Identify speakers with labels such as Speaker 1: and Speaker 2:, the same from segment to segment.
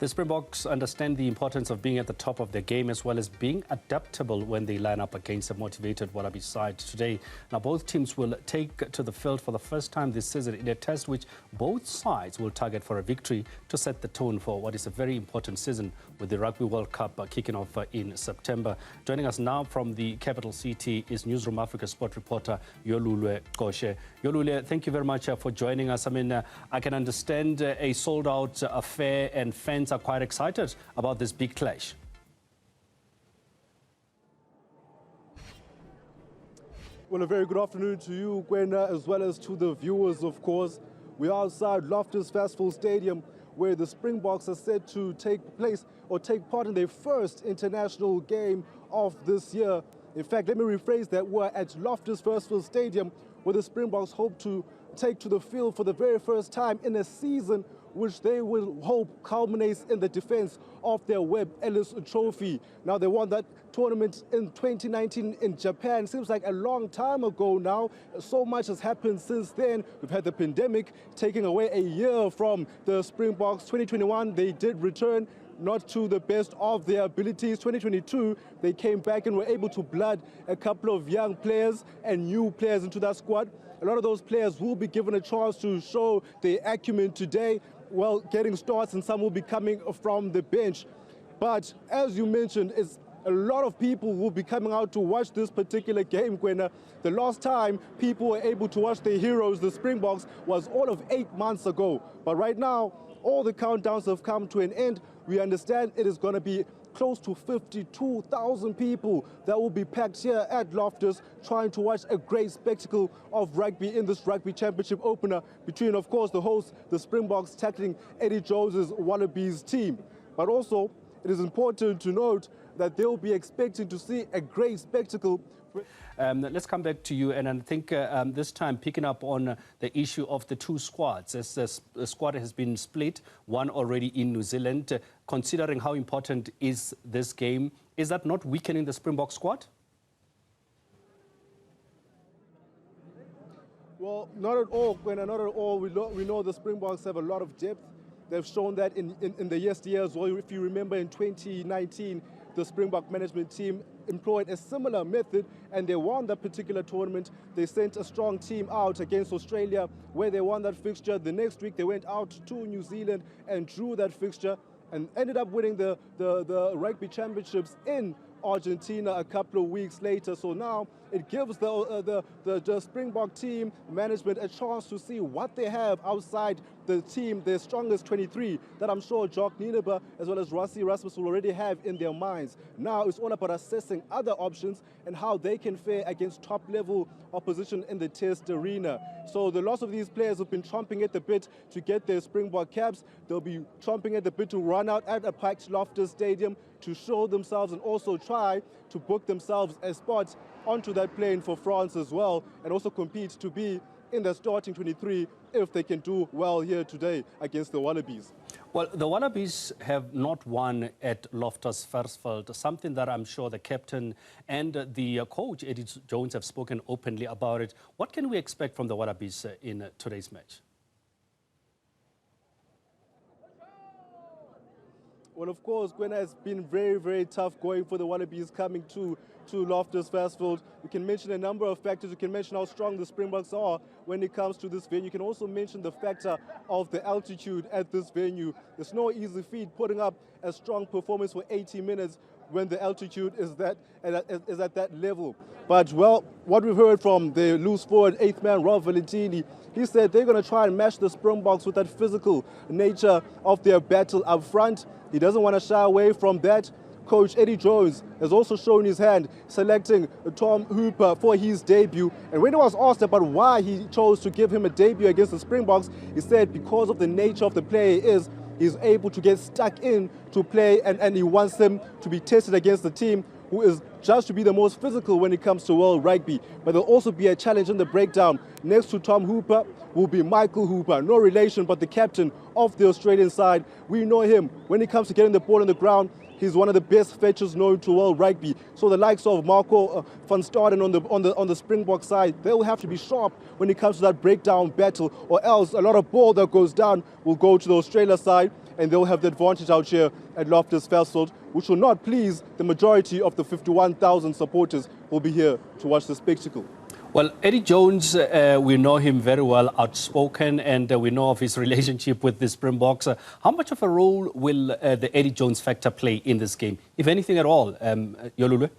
Speaker 1: The Springboks understand the importance of being at the top of their game as well as being adaptable when they line up against a motivated Wallabies side today. Now, both teams will take to the field for the first time this season in a test which both sides will target for a victory to set the tone for what is a very important season with the Rugby World Cup kicking off in September. Joining us now from the capital city is Newzroom Afrika sport reporter Yolulwe Qoshe. Yolulwe, thank you very much for joining us. I mean, I can understand a sold-out affair and fans are quite excited about this big clash.
Speaker 2: Well, a very good afternoon to you, Gwena, as well as to the viewers, of course. We are outside Loftus Versfeld Stadium, where the Springboks are set to take part in their first international game of this year. In fact, let me rephrase that. We're at Loftus Versfeld Stadium, where the Springboks hope to take to the field for the very first time in a season which they will hope culminates in the defense of their Webb Ellis Trophy. Now, they won that tournament in 2019 in Japan. Seems like a long time ago now. So much has happened since then. We've had the pandemic taking away a year from the Springboks. 2021, they did return, not to the best of their abilities. 2022, they came back and were able to blood a couple of young players and new players into that squad. A lot of those players will be given a chance to show their acumen today, well, getting starts, and some will be coming from the bench. But as you mentioned, it's a lot of people will be coming out to watch this particular game, Gwena. The last time people were able to watch their heroes, the Springboks, was all of 8 months ago. But right now, all the countdowns have come to an end. We understand it is going to be close to 52,000 people that will be packed here at Loftus trying to watch a great spectacle of rugby in this Rugby Championship opener between, of course, the hosts, the Springboks, tackling Eddie Jones's Wallabies team. But also, it is important to note that they'll be expecting to see a great spectacle.
Speaker 1: Let's come back to you, and I think this time picking up on the issue of the two squads. As the squad has been split, one already in New Zealand. Considering how important is this game, is that not weakening the Springbok squad?
Speaker 2: Well, not at all, Gwena, not at all. We know the Springboks have a lot of depth. They've shown that in the yesteryears. Well, if you remember in 2019, the Springbok management team employed a similar method and they won that particular tournament. They sent a strong team out against Australia where they won that fixture. The next week they went out to New Zealand and drew that fixture and ended up winning the Rugby Championships in Argentina a couple of weeks later. So now it gives the Springbok team management a chance to see what they have outside the team, their strongest 23, that I'm sure Jock Nienaber as well as Rossi Rasmus will already have in their minds. Now it's all about assessing other options and how they can fare against top-level opposition in the test arena. So the loss of these players have been chomping at the bit to get their Springbok caps. They'll be chomping at the bit to run out at a packed Loftus Stadium to show themselves and also try to book themselves a spot onto that plane for France as well, and also compete to be in the starting 23 if they can do well here today against the Wallabies.
Speaker 1: Well, the Wallabies have not won at Loftus Versfeld, something that I'm sure the captain and the coach, Eddie Jones, have spoken openly about it. What can we expect from the Wallabies in today's match?
Speaker 2: Well, of course, Gwena, has been very, very tough going for the Wallabies coming to Loftus Versfeld. You can mention a number of factors. You can mention how strong the Springboks are when it comes to this venue. You can also mention the factor of the altitude at this venue. It's no easy feat putting up a strong performance for 80 minutes when the altitude is at that level. But, well, what we've heard from the loose forward, 8th man, Rob Valentini, he said they're going to try and match the Springboks with that physical nature of their battle up front. He doesn't want to shy away from that. Coach Eddie Jones has also shown his hand selecting Tom Hooper for his debut. And when he was asked about why he chose to give him a debut against the Springboks, he said because of the nature of the player he's able to get stuck in to play, and he wants him to be tested against the team who is judged to be the most physical when it comes to world rugby. But there'll also be a challenge in the breakdown. Next to Tom Hooper will be Michael Hooper, no relation, but the captain of the Australian side. We know him when it comes to getting the ball on the ground. He's one of the best fetchers known to world rugby. So the likes of Marco van Staden on the Springbok side, they will have to be sharp when it comes to that breakdown battle, or else a lot of ball that goes down will go to the Australia side. and they'll have the advantage out here at Loftus Versfeld, which will not please the majority of the 51,000 supporters who will be here to watch the spectacle.
Speaker 1: Well, Eddie Jones, we know him very well, outspoken, and we know of his relationship with the Springboks. How much of a role will the Eddie Jones factor play in this game, if anything at all, Yolulwe?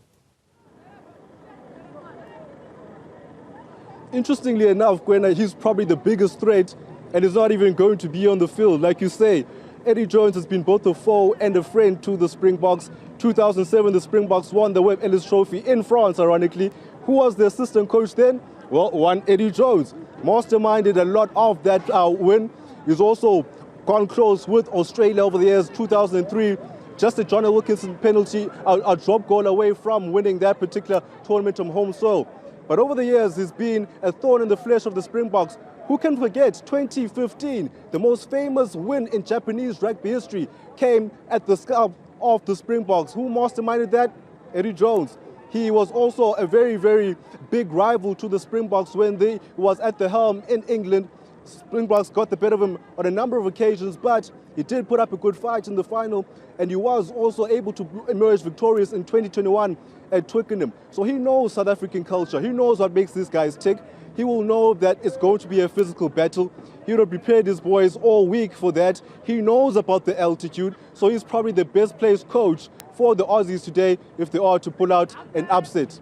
Speaker 2: Interestingly enough, Gwena, he's probably the biggest threat, and is not even going to be on the field. Like you say, Eddie Jones has been both a foe and a friend to the Springboks. 2007, the Springboks won the Webb Ellis Trophy in France, ironically. Who was the assistant coach then? Well, one Eddie Jones. Masterminded a lot of that win. He's also gone close with Australia over the years. 2003, just a Johnny Wilkinson penalty, a drop goal away from winning that particular tournament on home soil. But over the years, he's been a thorn in the flesh of the Springboks. Who can forget 2015, the most famous win in Japanese rugby history came at the scalp of the Springboks. Who masterminded that? Eddie Jones. He was also a very, very big rival to the Springboks when they was at the helm in England. Springboks got the better of him on a number of occasions, but he did put up a good fight in the final, and he was also able to emerge victorious in 2021 at Twickenham. So he knows South African culture. He knows what makes these guys tick. He will know that it's going to be a physical battle. He would have prepared his boys all week for that. He knows about the altitude, so he's probably the best placed coach for the Aussies today if they are to pull out an upset.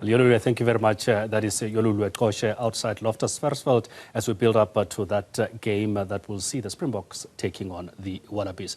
Speaker 1: Well, Yolulwe, thank you very much. That is Yolulwe Qoshe outside Loftus Versfeld as we build up to that game that will see the Springboks taking on the Wallabies.